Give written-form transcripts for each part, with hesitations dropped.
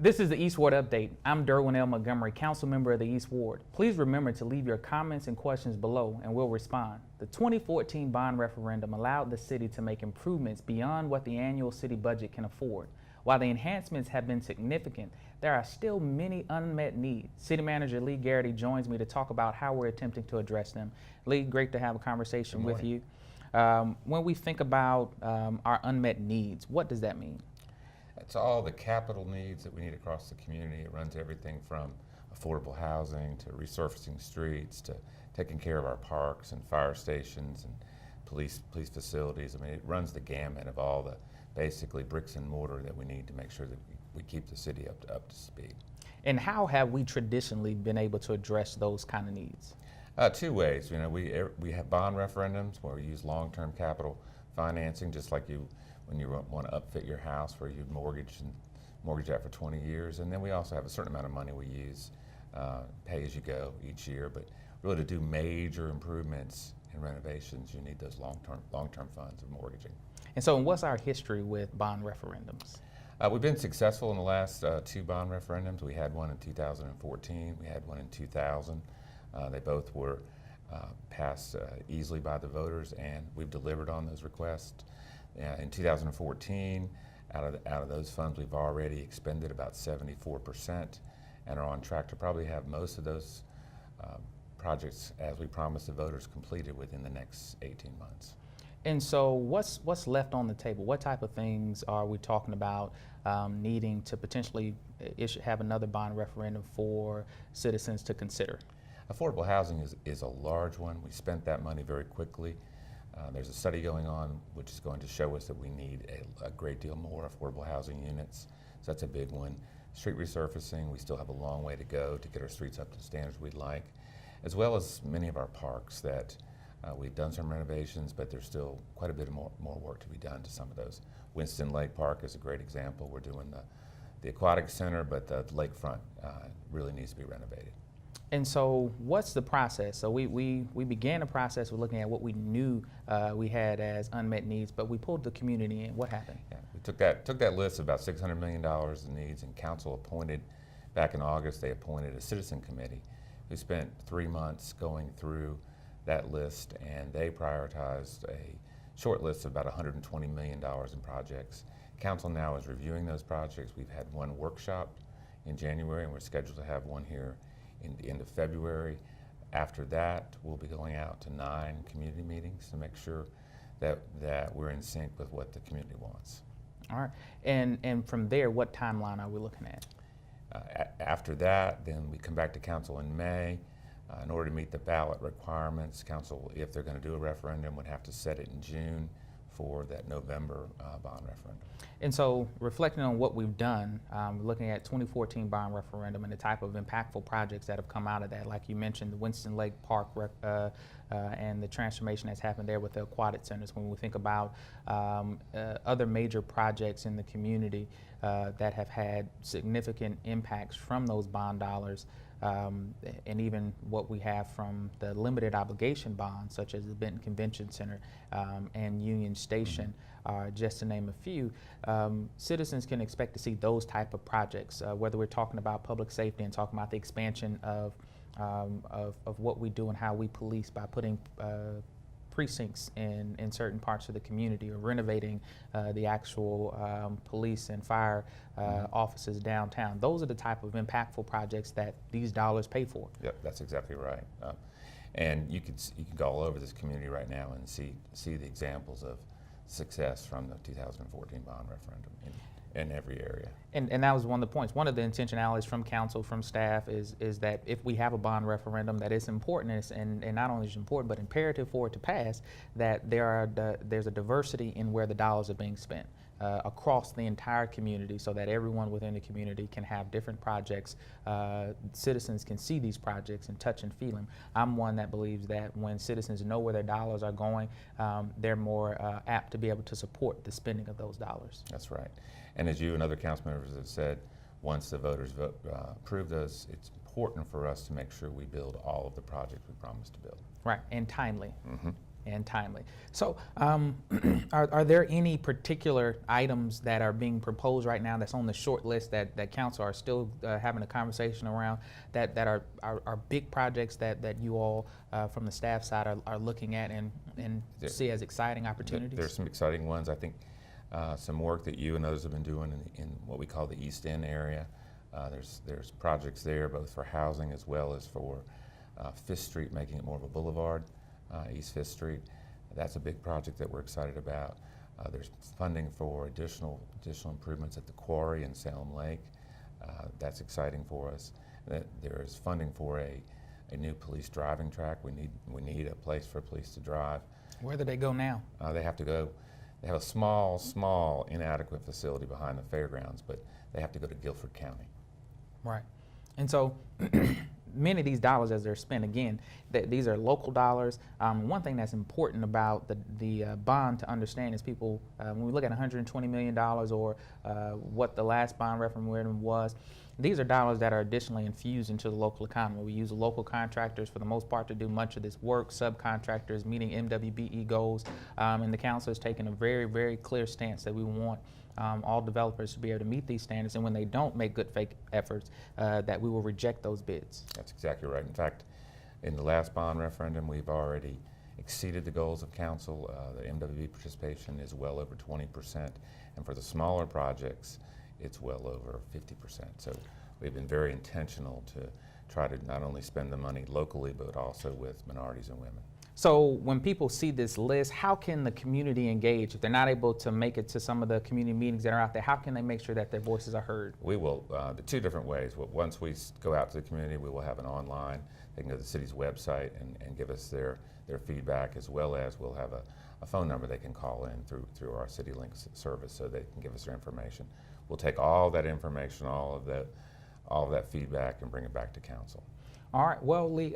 This is the East Ward Update. I'm Derwin L. Montgomery, Council Member of the East Ward. Please remember to leave your comments and questions below and we'll respond. The 2014 bond referendum allowed the city to make improvements beyond what the annual city budget can afford. While the enhancements have been significant, there are still many unmet needs. City Manager Lee Garrity joins me to talk about how we're attempting to address them. Lee, great to have a conversation with you. When we think about our unmet needs, what does that mean? It's all the capital needs that we need across the community. It runs everything from affordable housing to resurfacing streets to taking care of our parks and fire stations and police facilities. I mean, it runs the gamut of all the basically bricks and mortar that we need to make sure that we keep the city up to speed. And how have we traditionally been able to address those kind of needs? Two ways. You know, we have bond referendums where we use long-term capital financing, just like when you want to upfit your house, where you mortgage that for 20 years. And then we also have a certain amount of money we use, pay as you go each year. But really, to do major improvements and renovations, you need those long-term funds of mortgaging. And so, what's our history with bond referendums? We've been successful in the last two bond referendums. We had one in 2014. We had one in 2000. They both were passed easily by the voters, and we've delivered on those requests. In 2014, out of those funds, we've already expended about 74% and are on track to probably have most of those projects, as we promised the voters, completed within the next 18 months. And so what's left on the table? What type of things are we talking about needing to potentially have another bond referendum for citizens to consider? Affordable housing is a large one. We spent that money very quickly. There's a study going on which is going to show us that we need a great deal more affordable housing units. So that's a big one. Street resurfacing, we still have a long way to go to get our streets up to the standards we'd like, as well as many of our parks that we've done some renovations, but there's still quite a bit more work to be done to some of those. Winston Lake Park is a great example. We're doing the aquatic center, but the lakefront really needs to be renovated. And so what's the process? So we began the process with looking at what we knew we had as unmet needs, but we pulled the community in. What happened? Yeah, we took that list of about $600 million in needs, and council appointed, back in August, they appointed a citizen committee who spent 3 months going through that list, and they prioritized a short list of about $120 million in projects. Council now is reviewing those projects. We've had one workshop in January, and we're scheduled to have one here in the end of February. After that, we'll be going out to 9 community meetings to make sure that we're in sync with what the community wants. All right, and from there, what timeline are we looking at? After that, then we come back to council in May. In order to meet the ballot requirements, council, if they're going to do a referendum, would have to set it in June for that November bond referendum. And so, reflecting on what we've done, looking at 2014 bond referendum and the type of impactful projects that have come out of that, like you mentioned, the Winston Lake Park and the transformation that's happened there with the aquatic centers. When we think about other major projects in the community that have had significant impacts from those bond dollars, and even what we have from the limited obligation bonds, such as the Benton Convention Center and Union Station, just to name a few, citizens can expect to see those type of projects, whether we're talking about public safety and talking about the expansion of what we do and how we police by putting precincts in certain parts of the community, or renovating the actual police and fire offices downtown. Those are the type of impactful projects that these dollars pay for. Yep, that's exactly right. And you can go all over this community right now and see the examples of success from the 2014 bond referendum in every area. And that was one of the points. One of the intentionalities from council, from staff, is that if we have a bond referendum, that it's important, and not only is it important, but imperative for it to pass, that there's a diversity in where the dollars are being spent across the entire community, so that everyone within the community can have different projects. Citizens can see these projects and touch and feel them. I'm one that believes that when citizens know where their dollars are going, they're more apt to be able to support the spending of those dollars. That's right. And as you and other council members have said, once the voters approve those, it's important for us to make sure we build all of the projects we promised to build. Right, and timely. Mm-hmm. and timely. So are there any particular items that are being proposed right now that's on the short list that council are still having a conversation around that are big projects that you all from the staff side are looking at and see as exciting opportunities? There's some exciting ones. I think some work that you and others have been doing in what we call the East End area. There's projects there both for housing as well as for Fifth Street, making it more of a boulevard, East Fifth Street. That's a big project that we're excited about. There's funding for additional improvements at the quarry in Salem Lake. That's exciting for us. There is funding for a new police driving track. We need a place for police to drive. Where do they go now? They have to go. They have a small, inadequate facility behind the fairgrounds, but they have to go to Guilford County. Right. And so many of these dollars as they're spent, again, these are local dollars. One thing that's important about the bond to understand is people, when we look at $120 million or what the last bond referendum was, these are dollars that are additionally infused into the local economy. We use local contractors for the most part to do much of this work, subcontractors meeting MWBE goals, and the council has taken a very, very clear stance that we want all developers to be able to meet these standards, and when they don't make good faith efforts, that we will reject those bids. That's exactly right. In fact, in the last bond referendum, we've already exceeded the goals of council. The MWB participation is well over 20%, and for the smaller projects, it's well over 50%. So we've been very intentional to try to not only spend the money locally, but also with minorities and women. So when people see this list, how can the community engage? If they're not able to make it to some of the community meetings that are out there, how can they make sure that their voices are heard? We will, the two different ways. Once we go out to the community, we will have an online. They can go to the city's website and give us their feedback, as well as we'll have a phone number they can call in through our CityLink service so they can give us their information. We'll take all that information, all of that feedback, and bring it back to council. All right, well, Lee,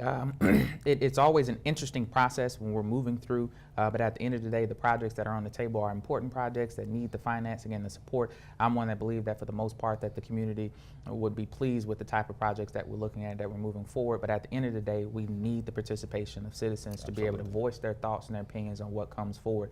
it's always an interesting process when we're moving through, but at the end of the day, the projects that are on the table are important projects that need the financing and the support. I'm one that believes that for the most part that the community would be pleased with the type of projects that we're looking at, that we're moving forward, but at the end of the day, we need the participation of citizens to be able to voice their thoughts and their opinions on what comes forward,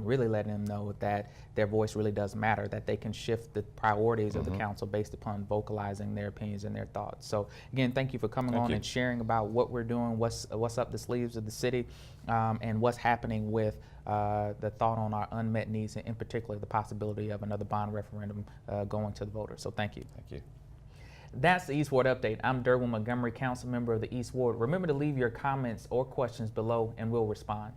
really letting them know that their voice really does matter, that they can shift the priorities of the council based upon vocalizing their opinions and their thoughts. So again, thank you for coming on and sharing about what we're doing, what's up the sleeves of the city, and what's happening with the thought on our unmet needs, and in particular the possibility of another bond referendum going to the voters. So thank you. Thank you. That's the East Ward Update. I'm Derwin Montgomery, council member of the East Ward. Remember to leave your comments or questions below and we'll respond.